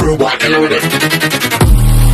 crew walking on it.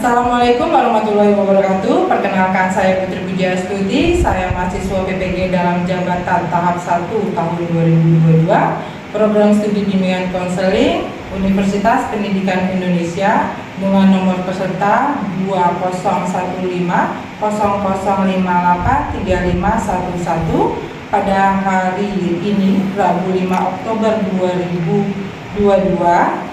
Assalamualaikum warahmatullahi wabarakatuh. Perkenalkan, saya Putri Pujiastuti. Saya mahasiswa PPG dalam jabatan tahap 1 tahun 2022, program studi bimbingan konseling Universitas Pendidikan Indonesia dengan nomor peserta 2015583511 pada hari ini, Rabu 5 Oktober 2022.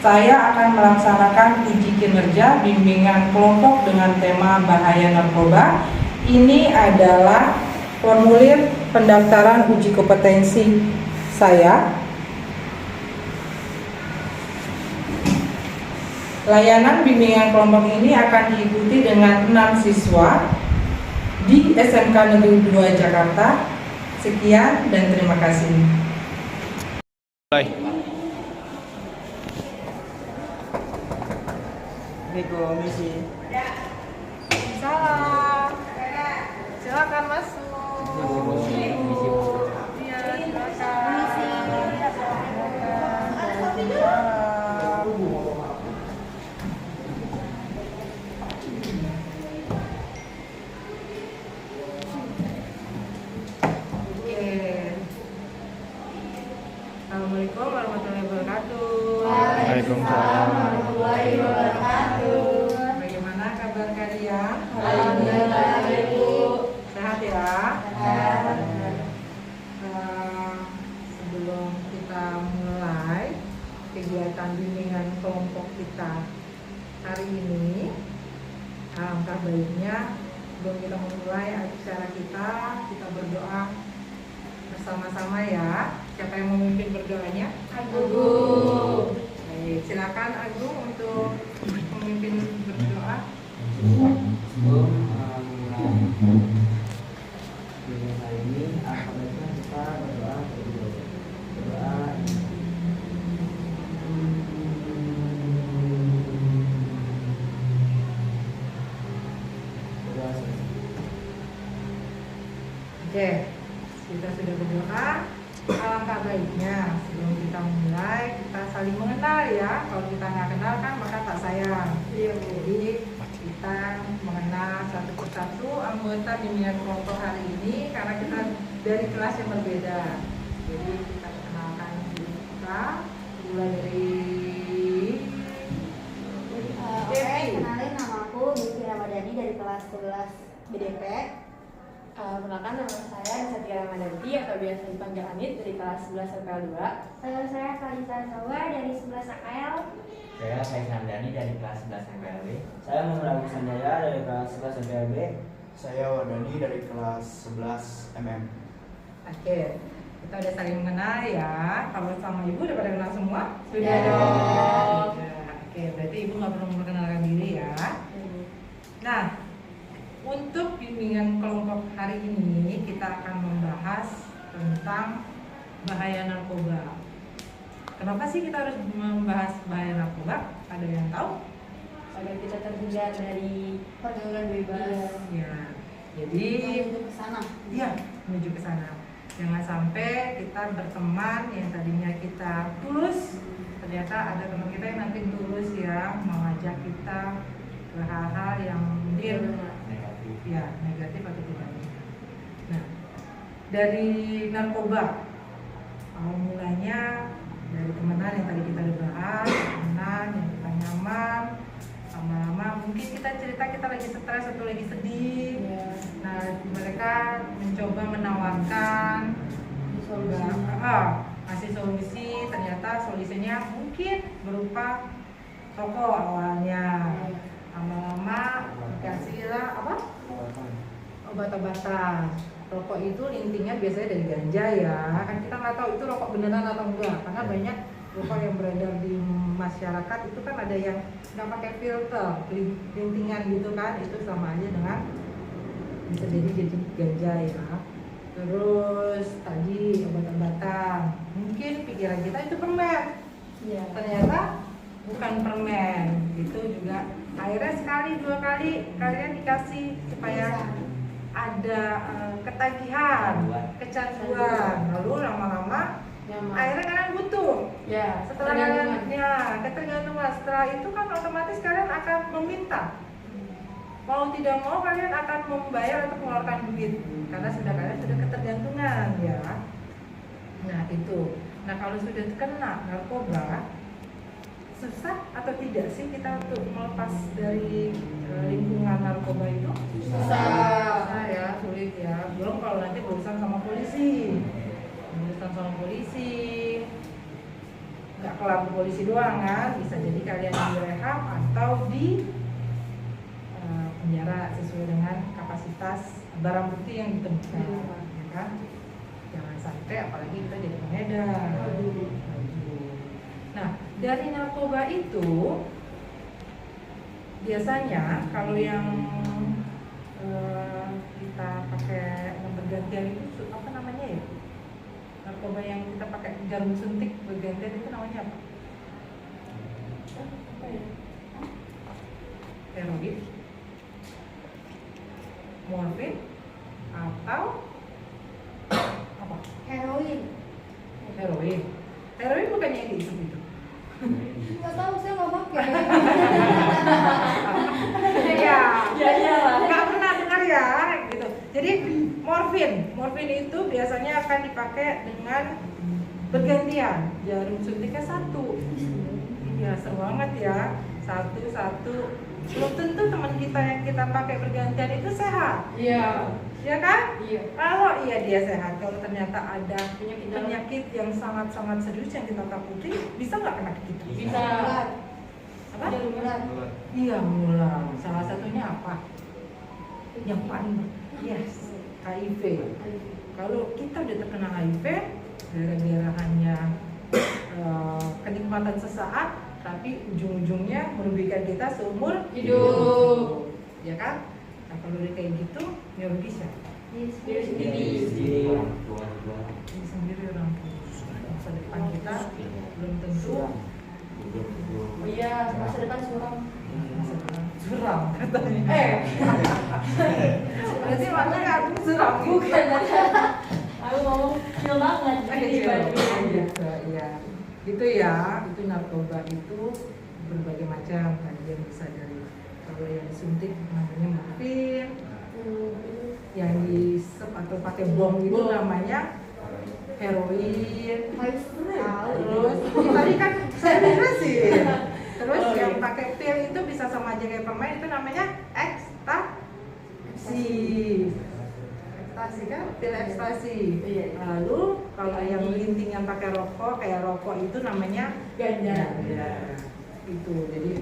Saya akan melaksanakan uji kinerja bimbingan kelompok dengan tema bahaya narkoba. Ini adalah formulir pendaftaran uji kompetensi saya. Layanan bimbingan kelompok ini akan diikuti dengan 6 siswa di SMK Negeri 2 Jakarta. Sekian dan terima kasih. Komisi. Salam. Silakan masuk. Iya, Assalamualaikum warahmatullahi wabarakatuh. Waalaikumsalam warahmatullahi wabarakatuh. Bagaimana kabar kalian? Alhamdulillah, Ibu. Sehat ya? Sehat. Sebelum kita mulai kegiatan bimbingan kelompok kita hari ini, alangkah baiknya sebelum kita memulai acara kita berdoa bersama-sama ya. Siapa yang memimpin berdoanya? Agung. Baik, silakan Agung untuk memimpin berdoa. Hari ini alhamdulillah kita berdoa berdoa. Oke, kita sudah berdoa. Alangkah baiknya sebelum kita mulai kita saling mengenal ya. Kalau kita nggak kenal kan maka tak sayang. Jadi kita mengenal satu persatu anggota bimbingan kelompok hari ini karena kita dari kelas yang berbeda. Jadi kita kenalkan diri kita mulai dari Kenalin, nama aku Devi Ramadhani dari kelas 11 BDP. Perkenalkan, nama saya Satya Ramadhanti atau biasa dipanggil Anit dari kelas 11 LPL 2. Saya Kalisa Sawa dari 11 AKL. Saya Faiz Hamdani dari kelas 11 MPLB. Saya Muhammad Agus Sanjaya dari kelas 11 MPLB. Saya Wardani dari kelas 11 MM. Oke, kita udah saling mengenal ya. Kalau sama ibu udah pada kenal semua? Sudah Ya. dong. Oke, berarti ibu nggak perlu memperkenalkan diri ya. Nah, untuk bimbingan kelompok hari ini kita tentang bahaya narkoba. Kenapa sih kita harus membahas bahaya narkoba? Ada yang tahu? Agar kita terhindar dari pergaulan bebas. Ya, jadi Menuju ke sana. iya menuju ke sana. Jangan sampai kita berteman yang tadinya kita tulus, ternyata ada teman kita yang nanti tulus ya mengajak kita ke hal-hal yang mungkin Negatif. ya negatif atau tidak. Nah, dari narkoba awal mulanya dari temenan yang tadi kita udah bahas, temenan yang kita nyaman, lama-lama mungkin kita cerita kita lagi stres atau lagi sedih. Ya. Nah, mereka mencoba menawarkan Solusi. kasih solusi, ternyata solusinya mungkin berupa rokok awalnya. Lama-lama dikasihlah apa? Obat-obatan. Rokok itu intinya biasanya dari ganja ya. Kan kita nggak tahu itu rokok beneran atau enggak, karena banyak rokok yang beredar di masyarakat itu kan ada yang nggak pakai filter, lintingan gitu kan, itu sama aja dengan bisa jadi ganja ya. Terus tadi obat-obatan, mungkin pikiran kita itu permen, Iya. ternyata bukan permen, itu juga akhirnya sekali dua kali kalian dikasih supaya ada ketagihan, kecanduan, lalu lama-lama Nyaman. akhirnya kalian butuh. Ya. Setelah Ketergantungan. kalian ya ketergantungan, setelah itu kan otomatis kalian akan meminta. Mau tidak mau kalian akan membayar atau mengeluarkan duit karena kalian sudah ketergantungan ya. Nah itu. Nah kalau sudah kena narkoba, susah atau tidak sih kita untuk melepas dari lingkungan narkoba itu? Susah ya, sulit ya. Belum kalau nanti berurusan sama polisi. Berurusan sama polisi, nggak kelar di polisi doang kan, bisa jadi kalian di rehab atau di penjara sesuai dengan kapasitas barang bukti yang ditemukan, ya kan? Jangan sampai apalagi kita jadi pengedar. Nah, dari narkoba itu biasanya kalau yang kita pakai yang bergantian itu apa namanya ya? Narkoba yang kita pakai jarum suntik bergantian itu namanya apa? Apa ya? Heroin, morfin, atau apa? Heroin. Heroin. Heroin bukannya yang diisep itu? Nggak tahu, saya nggak pakai. Iya. Ya lah. Nggak pernah dengar ya gitu. Jadi morfin itu biasanya akan dipakai dengan bergantian. Jarum suntiknya satu. Iya seru banget ya. Satu. Belum tentu teman kita yang kita pakai bergantian itu sehat, Iya. ya kan? Iya. Kalau iya dia sehat, kalau ternyata ada Penyakit penyakit yang sangat-sangat serius yang kita takuti, bisa nggak kena ke kita? Bisa. Apa? Menular. Iya menular. Salah satunya apa? Yang paling yes, HIV. Kalau kita udah terkena HIV, gara-gara hanya kenikmatan sesaat, tapi ujung-ujungnya merugikan kita seumur Hidup. ya kan? Nah kalau udah kayak gitu, ya rugi siapa? Diri sendiri. Orang tua juga. Diri sendiri orang tua. Masa depan kita belum tentu. Oh iya, masa depan suram. Masa depan suram katanya. Berarti makanya aku suram Bukan. Aku ngomong kecil banget. kecil. Dibanding. Gitu, iya. Gitu ya, itu narkoba itu berbagai macam kan yang bisa dari kalau yang disuntik namanya morfin, yang disep atau pakai bom itu namanya heroin. Terus tadi kan saya jelasin. Terus yang pakai pil itu bisa sama aja kayak permen itu namanya ekstasi. Ekstasi kan pil ekstasi. Lalu kalau yang linting yang pakai rokok kayak rokok itu namanya Ganja. Itu jadi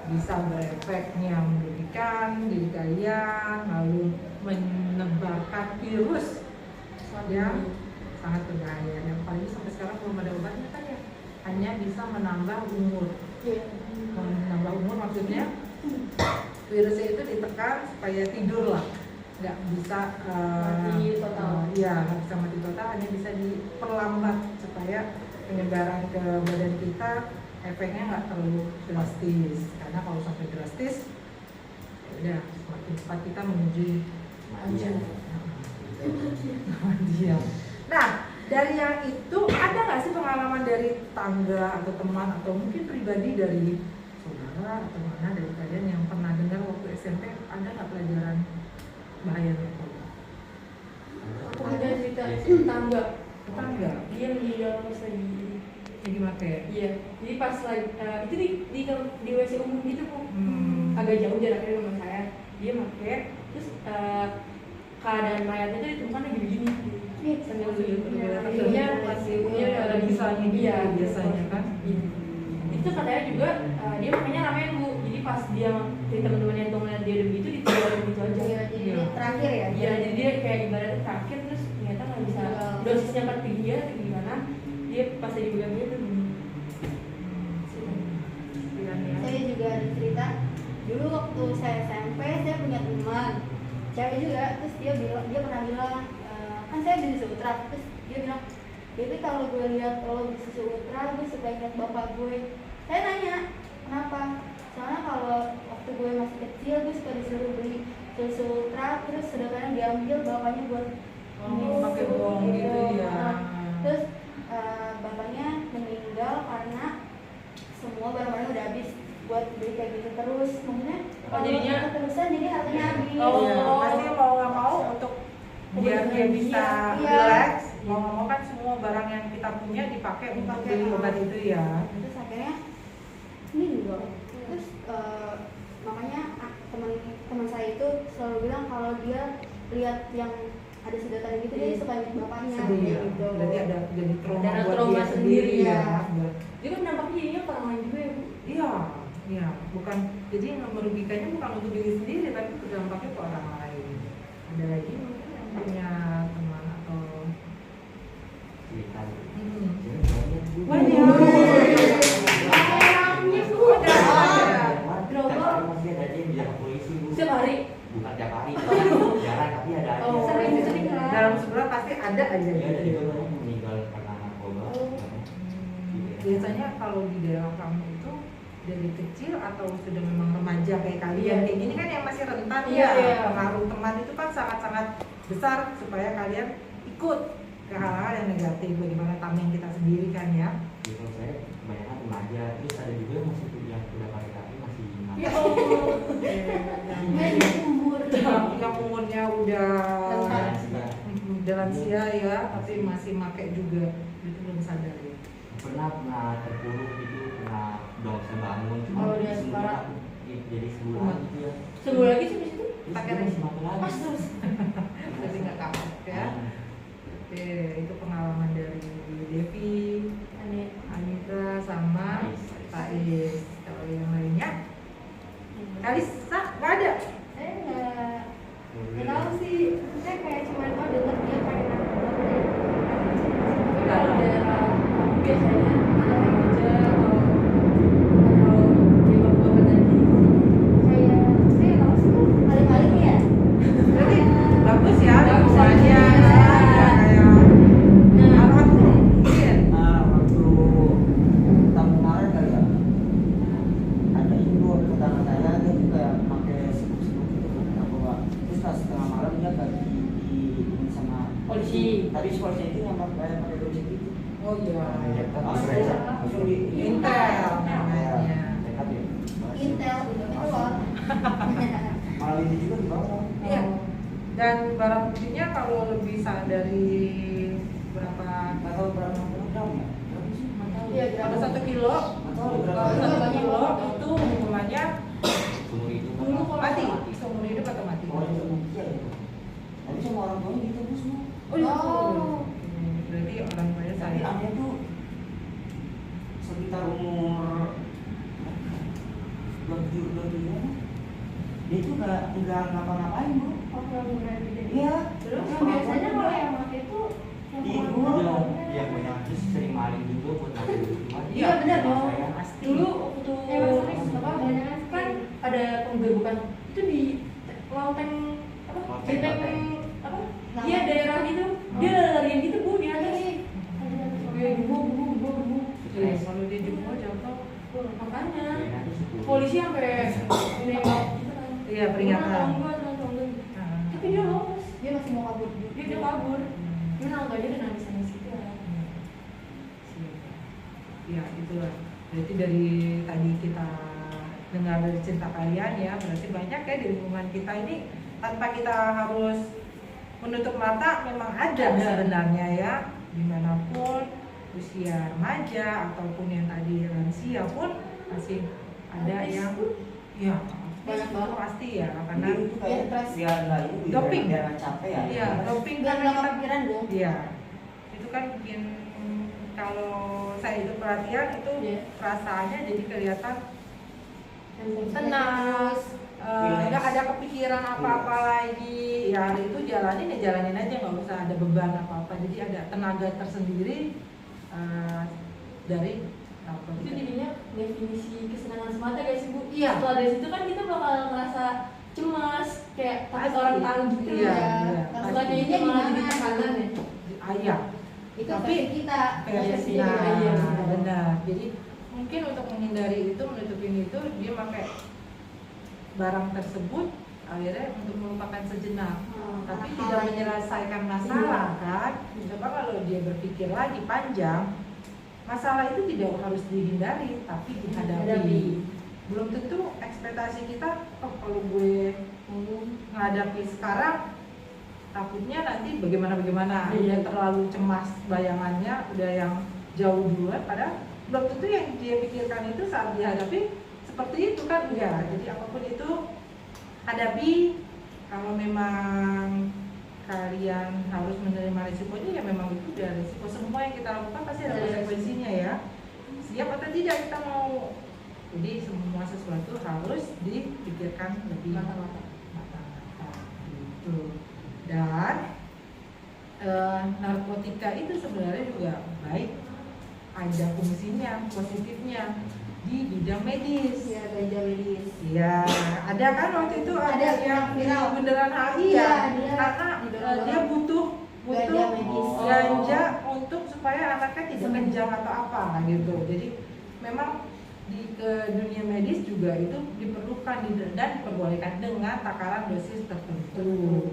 bisa berefeknya merugikan diri kalian, lalu menebarkan virus yang sangat berbahaya. Yang paling sampai sekarang belum ada obatnya kan ya, hanya bisa menambah umur. Menambah umur maksudnya virusnya itu ditekan supaya tidur lah, nggak bisa Mati total. iya nggak bisa mati total. kita hanya bisa diperlambat supaya penyebaran ke badan kita efeknya nggak terlalu drastis. Karena kalau sampai drastis, ya udah semakin cepat kita menuju kematian. Nah, dari yang itu ada nggak sih pengalaman dari tetangga atau teman atau mungkin pribadi dari saudara atau mana dari kalian yang pernah dengar waktu SMP ada nggak pelajaran bahaya narkoba? Aku ada cerita tetangga. Tetangga? Dia meninggal pas lagi. Jadi make? Iya. Jadi pas lagi itu di WC umum gitu kok. Agak jauh jaraknya dari rumah saya. Dia make terus keadaan mayatnya itu ditemukan lagi begini. Sambil akhirnya masih lagi misalnya dia biasanya kan. Itu katanya juga dia makanya ramein Bu. Jadi pas dia dari teman-teman yang ngeliat dia udah begitu ditinggalin gitu aja. Iya, jadi terakhir ya. Iya, jadi dia kayak ibaratnya terakhir terus ternyata nggak bisa dosisnya kan tinggi ya atau gimana. Dia pas lagi pegang dia tuh Saya juga ada cerita. Dulu waktu saya SMP, saya punya teman cewek juga, terus dia pernah bilang, kan saya beli susu ultra, terus dia bilang, jadi kalau gue lihat lo beli susu ultra, gue suka ingat bapak gue. Saya nanya, kenapa? Soalnya kalau waktu gue masih kecil, gue suka disuruh beli susu ultra, terus sedangkan diambil bapaknya buat pakai bohong gitu ya. Nah, terus bapaknya meninggal karena semua barang-barang udah habis buat beli kayak gitu terus. Maksudnya kalau jadinya keterusan jadi harganya habis. Iya, pasti mau nggak mau untuk biar dia bisa relax, mau nggak mau kan semua barang yang kita punya dipakai untuk beli obat itu ya. Terus akhirnya meninggal. Terus makanya teman saya itu selalu bilang kalau dia lihat yang ada sedotan gitu dia suka ingat bapaknya Sedih ya. gitu. Berarti ada jadi trauma Ada buat trauma dia sendiri sendiri, ya. ya. dia kan nampaknya jadinya ke orang lain juga ya Bu. Iya, iya. Bukan jadi yang merugikannya bukan untuk diri sendiri tapi berdampaknya ke orang lain. Ada lagi mungkin yang punya teman atau cerita banyak. masih ada aja yang bilang polisi Bu. Setiap hari. Bukan tiap hari jarang tapi ada aja. Sering lah. Dalam sebulan pasti ada aja. Iya, ada gitu. juga orang meninggal karena narkoba. Biasanya kalau di daerah kamu itu dari kecil atau sudah memang remaja kayak kalian Iya. kayak gini kan yang masih rentan Iya, ya iya. pengaruh teman itu kan sangat-sangat besar supaya kalian ikut ke hal-hal yang negatif bagaimana tameng kita sendiri kan ya. Jadi kalau saya kebanyakan remaja, terus ada juga yang masih kuliah udah pakai tapi masih Ya Allah. Yang umurnya udah lansia ya tapi masih pakai juga itu belum sadar ya. pernah terpuruk gitu, pernah udah nggak bisa bangun, cuma Oh, udah sebulan, separah. jadi sebulan gitu ya. Sebulan lagi sih itu. Pakai Terus semakin lagi. Pas terus. Jadi nggak kapok ya. Oke, itu pengalaman dari Devi, Anita sama Thais. Kalau yang lainnya, Kalisa nggak ada. Saya nggak tahu sih, saya kayak cuma dengar dia pakai narkoba. Kalau daerah biasanya ada remaja atau dia bapak-bapak tadi. Saya tahu sih kali-kali ya. Berarti bagus ya, Bagus aja aja. kayak alhamdulillah. Waktu tahun kemarin kali ya, ada ibu tetangga saya dia juga pakai sibuk-sibuk gitu narkoba. Terus pas tengah malam dia di sama Polisi. tapi si polisi itu yang pakai gojek gitu. Oh iya. Langsung di Intel namanya. Dekat ya. Intel itu loh. malah ini juga dibawa. Iya. Dan barang buktinya kalau lebih dari berapa Nggak tahu berapa gram ya? Berapa sih? Iya, kalau 1 kilo, Nggak tahu kalau berapa. 1 kilo itu hukumannya Seumur hidup. mati, seumur hidup atau mati. Oh itu iya itu. Tapi sama orang tuanya gitu bu semua. Oh iya. Berarti orang tuanya Tapi saya. aneh tuh sekitar umur 27 dia itu nggak ngapa-ngapain bu. Iya. Terus biasanya kalau yang pakai itu Ibu Yang banyak terus sering maling juga buat ngambil cuma Iya benar dong. saya Pasti. Dulu waktu apa banyak kan ada penggerbekan itu di Loteng apa? Loteng, Benteng Loteng. apa? Iya daerah gitu. Dia larian gitu Bu Makanya nanti 10. polisi sampai nembak gitu kan. Iya, peringatan. Gimana tahu enggak, gitu. Nah. Tapi dia lolos, Dia masih mau kabur. dia kabur. Gimana enggak dia udah nangis gitu ya. Ya itulah. Berarti dari tadi kita dengar dari cerita kalian ya, berarti banyak ya di lingkungan kita ini tanpa kita harus menutup mata memang ada sebenarnya ya, dimanapun usia remaja ataupun yang tadi lansia pun masih ada yang ya banyak banget pasti ya, karena Jadi itu kayak biar nggak ini Doping. biar nggak capek ya. ya doping Biar karena nggak kita kepikiran dong. iya itu kan bikin kalau saya itu perhatian itu Iya. perasaannya jadi kelihatan Tenang. tenang, Relax. nggak ada kepikiran apa-apa lagi. Ya hari itu jalanin aja, nggak usah ada beban apa-apa. Jadi ada tenaga tersendiri dari apa Itu gitu. jadinya definisi kesenangan semata guys ibu. Iya. Setelah dari situ kan kita bakal ngerasa cemas, kayak takut Pasti. orang tahu gitu Iya, ya. iya, Bukannya pasti. ini malah jadi tekanan ya. Iya. Itu Tapi versi kita. versi Iya, iya, nah, benar. benar. Jadi mungkin untuk menghindari itu, menutupin itu, dia pakai barang tersebut akhirnya untuk melupakan sejenak. Tapi tidak menyelesaikan masalah kan. Coba kalau dia berpikir lagi panjang, masalah itu tidak harus dihindari tapi dihadapi. Belum tentu ekspektasi kita, oh kalau gue menghadapi sekarang takutnya nanti bagaimana udah terlalu cemas bayangannya, udah yang jauh duluan, padahal belum tentu yang dia pikirkan itu saat dihadapi seperti itu kan enggak. Jadi apapun itu hadapi. Kalau memang kalian harus menerima risikonya, ya memang itu udah risiko. Semua yang kita lakukan pasti ada konsekuensinya ya. Siap atau tidak kita mau. Jadi semua sesuatu harus dipikirkan lebih matang-matang gitu. Dan narkotika itu sebenarnya juga baik, ada fungsinya, positifnya di bidang medis. Iya, ganja medis. Iya, ada kan waktu itu ada yang di viral. Bundaran HI Iya, ya, dia karena didorong-dorong. dia butuh Ganja medis. ganja untuk supaya anaknya tidak kejang atau apa gitu. Jadi memang di ke dunia medis juga itu diperlukan dan diperbolehkan dengan takaran dosis tertentu,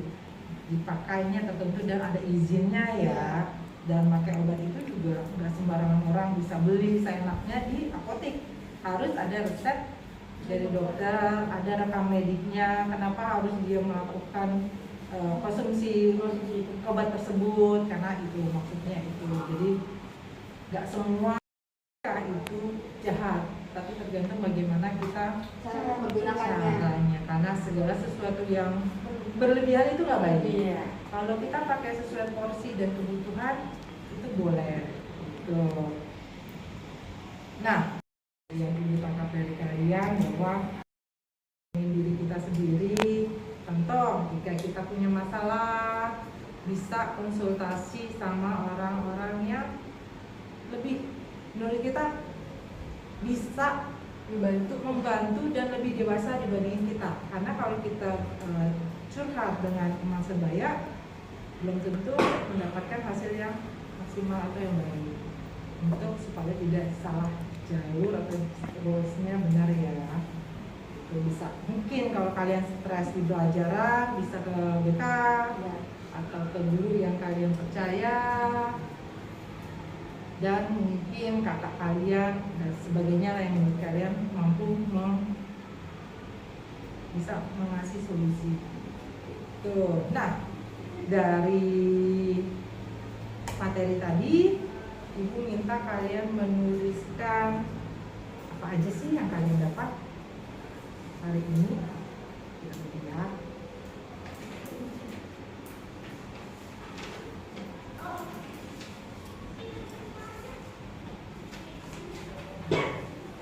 dipakainya tertentu dan ada izinnya ya. Dan pakai obat itu juga nggak sembarangan orang bisa beli seenaknya di apotek, harus ada resep dari dokter, ada rekam mediknya, kenapa harus dia melakukan konsumsi obat tersebut, karena itu maksudnya itu. Jadi nggak semua itu jahat, tapi tergantung bagaimana kita Cara menggunakannya. caranya, karena segala sesuatu yang berlebihan itu nggak baik. Iya. Kalau kita pakai sesuai porsi dan kebutuhan itu boleh gitu. Nah, yang ingin tangkap dari kalian bahwa diri kita sendiri, contoh jika kita punya masalah bisa konsultasi sama orang-orang yang lebih menurut kita bisa membantu dan lebih dewasa dibandingin kita. Karena kalau kita curhat dengan teman sebaya, belum tentu mendapatkan hasil yang maksimal atau yang baik, untuk supaya tidak salah jalur atau terusnya benar ya. Itu bisa mungkin kalau kalian stres di pelajaran bisa ke BK Ya. atau ke guru yang kalian percaya, dan mungkin kakak kalian dan sebagainya lah yang menurut kalian mampu bisa mengasih solusi. Tuh. Nah, dari materi tadi Ibu minta kalian menuliskan apa aja sih yang kalian dapat hari ini. Ya.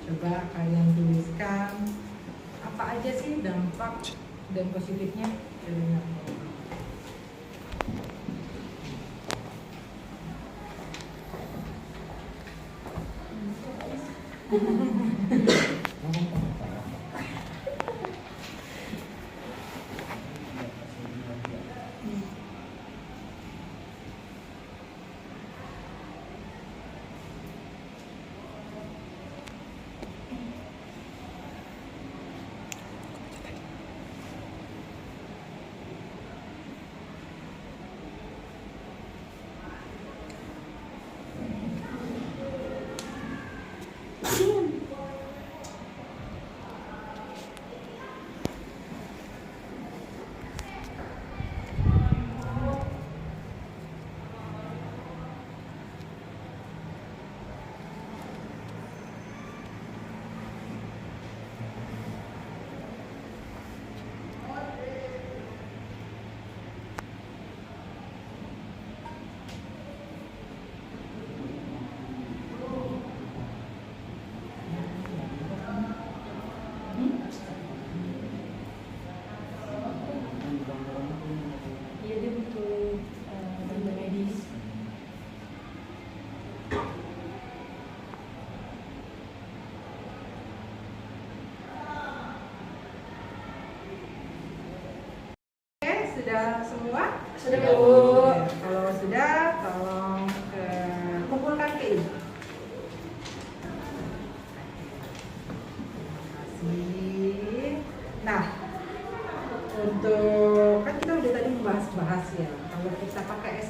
Coba kalian tuliskan apa aja sih dampak dan positifnya dari narkoba.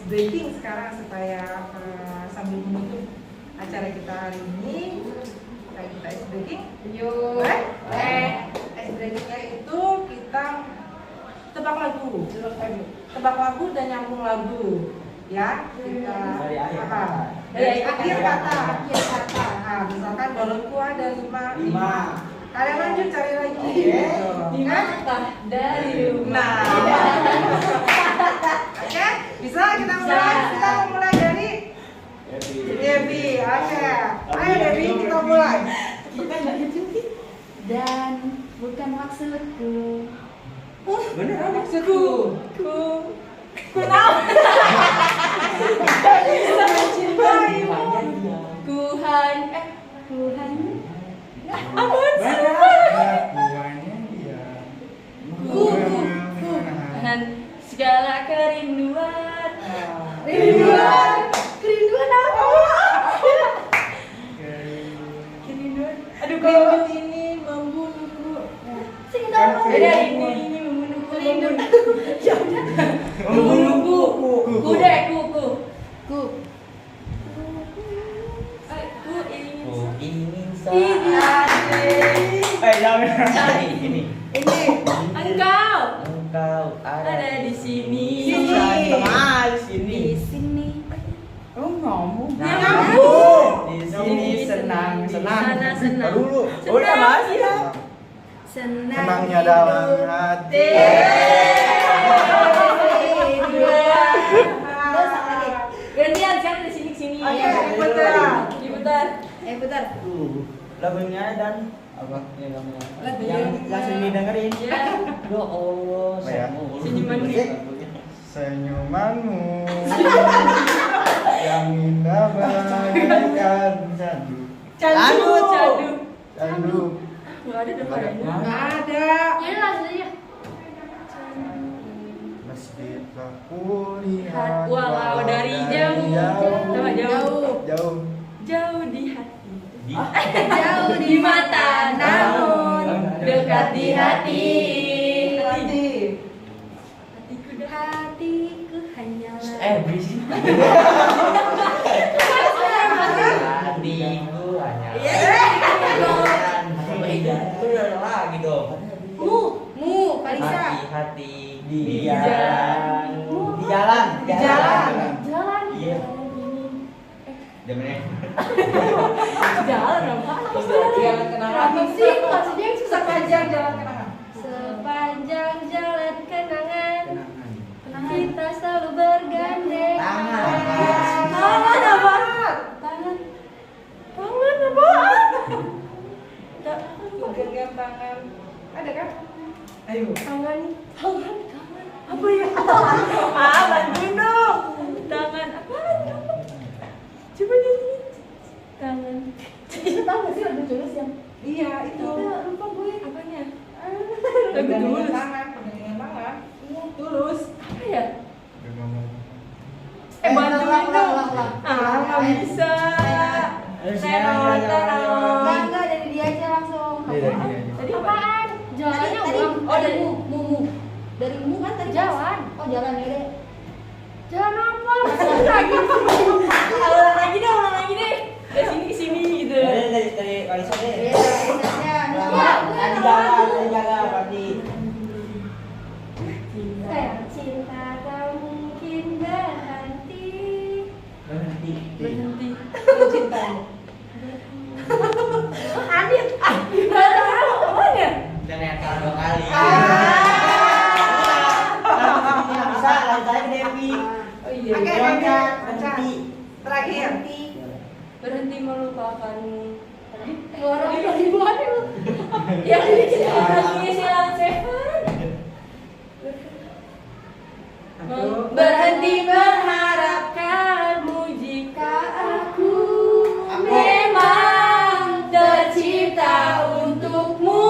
ice breaking sekarang supaya sambil menutup acara kita hari ini. Kita ice breaking. Yuk. Ice breakingnya itu kita tebak lagu. Tebak lagu dan nyambung lagu. Ya, kita Dari akhir apa? kata. Dari akhir kata. Nah, misalkan balonku ada 5. 5. Kalian lanjut cari lagi. Oke. Gitu. Kan? Tah dari rumah. Nah. Oke, bisa kita mulai. Kita mau mulai dari Devi. Oke. Ayo Devi, kita mulai. Dan bukan maksudku. Beneran Maksudku. Ku tahu. Bisa mencintaimu. Ku hanya Apaan sih? dan segala kerinduan. Kerinduan apa? Kerinduan. Aduh, Rindu ini membunuhku. Sing tahu. beda ini membunuhku. Ya udah. Membunuhku. Ku deh, ku. Ku. Ku ingin. Ku ingin Ini. jangan ini. Engkau Engkau ada di sini. Sama di sini. Di sini. Oh ngomong. Nyambung. Di sini senang. Sana senang. Dulu. Udah masih ya. Senang. Senangnya dalam hati. Terus apa lagi? Gantian sekarang dari sini ke sini. Oke, diputar. Diputar. Putar. Lagunya dan apa? Ya lagunya. Lagunya. Yang langsung didengerin. Ya. Ya Allah, Apa ya? Senyuman Senyumanmu yang indah bagaikan candu. Candu. Candu. Nggak ada deh kayaknya. Nggak ada. Jadi langsung aja. Meskipun kulihat Walau dari jauh. Coba jauh. Jauh. Jauh di hati. Jauh Di mata namun dekat di hati. Hati. Hatiku dah. Hatiku hanyalah. Berisik. Hatiku hanya. Itu udah lagi dong. Mu, Kalisa. Hati-hati Di di jalan. jalan. Di jalan. Jalan. Iya. Jamannya. Jalan apa? Jalan kenangan. Apa sih maksudnya yang susah Sepanjang jalan kenangan. Sepanjang jalan kenangan kita selalu bergandeng. Tangan. Tangan apa? Tangan. Tangan apaan? Genggam tangan. Ada kan? Ayo. Tangan. Apa ya? Bantuin dong. Tangan apa? Coba nyanyi. Tangan. Itu tahu gak sih lagu Tulus yang Iya, itu. lupa gue. Apanya? Lagu Pegangan Tulus. tangan, pegangan tangan. Iya. Tulus. Apa ya? Ulang, Bantuin dong. ulang. Nggak bisa. Terong. Enggak dari dia aja langsung. Iya, dari dia aja. Tadi apa? Apaan? Jalannya Tadi- ulang. oh, dari mu. Dari mu kan tadi jalan. Oh, jalan ya deh. Jalan apa? Lagi. Ulang lagi deh. Dari sini ke sini gitu. Dari Kalisa deh. Iya, Kalisanya. Tadi jalan berarti. Cinta tak mungkin berhenti. Berhenti. Cinta. Adit. Nggak tahu apanya. Dan yang kalah 2 kali. Ah. Bisa, lanjut lagi Devi. Oh iya. Oke, Jawabnya baca. Terakhir. Berhenti melupakanmu. Suara dari mana lu? Ya lagi silang Seven. Berhenti mengharapkanmu jika aku memang tercipta untukmu.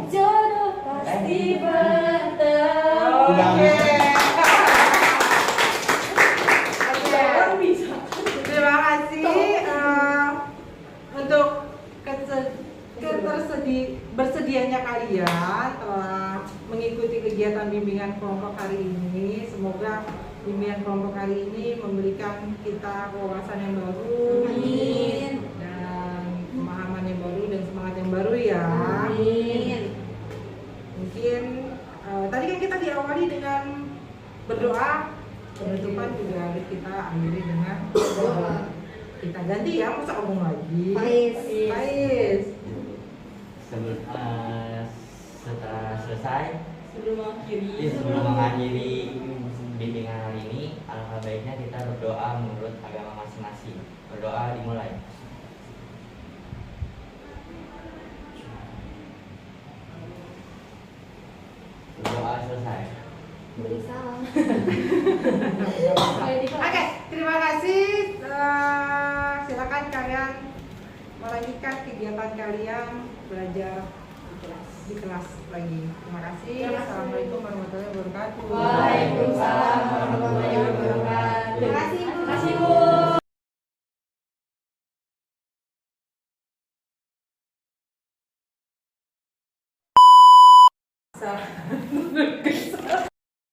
Jodoh pasti bertemu. Oke. Orang bisa. Terima kasih untuk bersedianya kalian telah mengikuti kegiatan bimbingan kelompok hari ini. Semoga bimbingan kelompok hari ini memberikan kita wawasan yang baru. Amin. Dan pemahaman yang baru dan semangat yang baru ya. Amin. Mungkin tadi kan kita diawali dengan berdoa, penutupan juga harus kita akhiri dengan doa. Kita ganti ya, masa ngomong lagi. Faiz. Setelah selesai, sebelum mengakhiri bimbingan hari ini, alangkah baiknya kita berdoa menurut agama masing-masing. Berdoa dimulai. Berdoa selesai. Beri salam. Oke, terima kasih. Silakan kalian melanjutkan kegiatan kalian belajar di kelas lagi. Terima kasih. Assalamualaikum warahmatullahi wabarakatuh. Waalaikumsalam warahmatullahi wabarakatuh. Terima kasih, Bu. Terima kasih, Bu.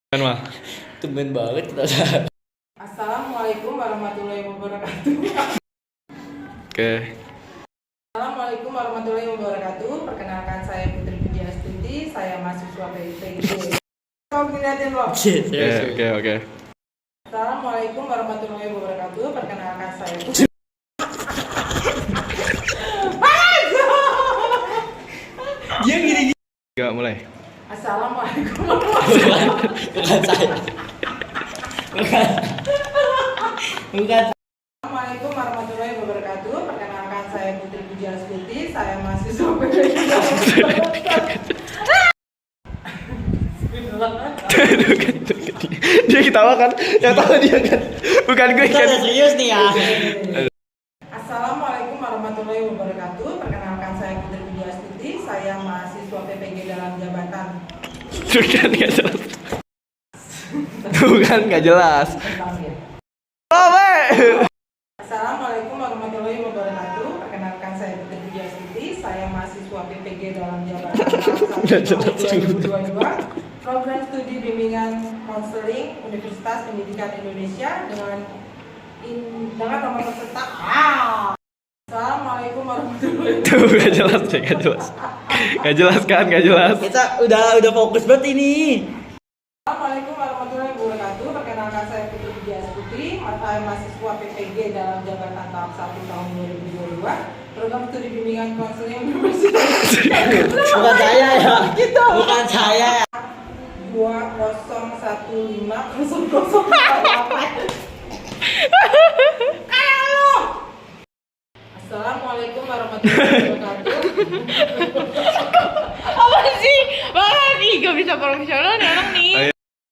Kan mah, tumben banget kita. Assalamualaikum warahmatullahi wabarakatuh. Oke. Assalamualaikum warahmatullahi wabarakatuh. Perkenalkan saya Putri Pujiastuti. Saya mahasiswa PIPG. Kau ngeliatin lo. Oke. Assalamualaikum warahmatullahi wabarakatuh. Perkenalkan saya Putri. Dia gini. Enggak mulai. Assalamualaikum warahmatullahi wabarakatuh. Bukan saya. Bukan. Assalamualaikum warahmatullahi wabarakatuh. Perkenalkan saya Putri Pujiastuti. Saya mahasiswa PIPG. Dia ketawa kan? Yang tahu dia kan? Bukan gue Kita kan? udah serius nih ya. Assalamualaikum warahmatullahi wabarakatuh. Perkenalkan saya Putri Pujiastuti. Saya mahasiswa PPG dalam jabatan. Bukan nggak jelas. Bukan nggak jelas. Oh, Assalamualaikum warahmatullahi wabarakatuh. Perkenalkan saya Putri Pujiastuti. Saya mahasiswa PPG dalam jabatan tahun 2022. Program studi bimbingan konseling Universitas Pendidikan Indonesia dengan nomor peserta. Assalamualaikum warahmatullahi wabarakatuh. Tuh nggak jelas deh, nggak jelas. Nggak jelas kan? Nggak jelas. Kita udah fokus banget ini. Assalamualaikum warahmatullahi wabarakatuh. Perkenalkan saya Putri Pujiastuti. Saya mahasiswa PPG dalam jabatan tahap 1 tahun 2022. Program studi bimbingan konseling Universitas Bukan saya ya. Bukan saya. 20150048. Assalamualaikum warahmatullahi wabarakatuh. Apa sih? Makasih, gak bisa profesional nih orang nih.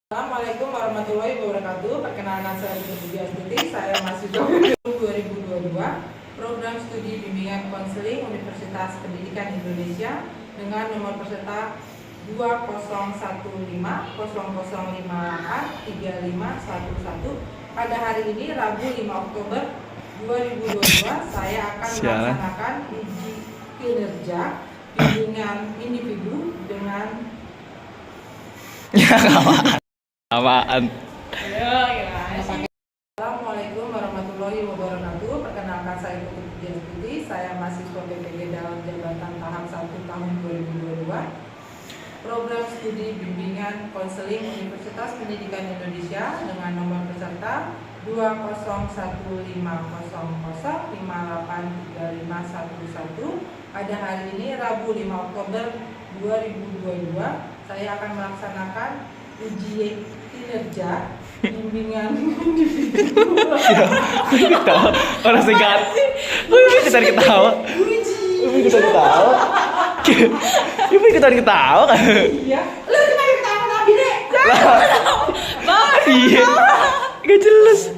Assalamualaikum warahmatullahi wabarakatuh. Perkenalkan saya Putri Pujiastuti. Saya mahasiswa 2022. Program studi bimbingan konseling Universitas Pendidikan Indonesia dengan nomor peserta 2005083511. Pada hari ini Rabu 5 Oktober 2022 saya akan melaksanakan uji kinerja bimbingan individu dengan Apaan? Assalamualaikum warahmatullahi wabarakatuh. Perkenalkan saya Putri Pujiastuti. Saya mahasiswa PPG dalam jabatan tahap 1 tahun 2022. Program studi bimbingan konseling Universitas Pendidikan Indonesia dengan nomor peserta 201500583511. Pada hari ini Rabu 5 Oktober 2022 saya akan melaksanakan uji kinerja bimbingan individu. Ketawa. Orang segat. Ikutan ketawa. Ikutan ketawa. Ikutan ketawa kan? Iya. Lu kenapa ketawa lagi, Dek? Iya. Gak jelas.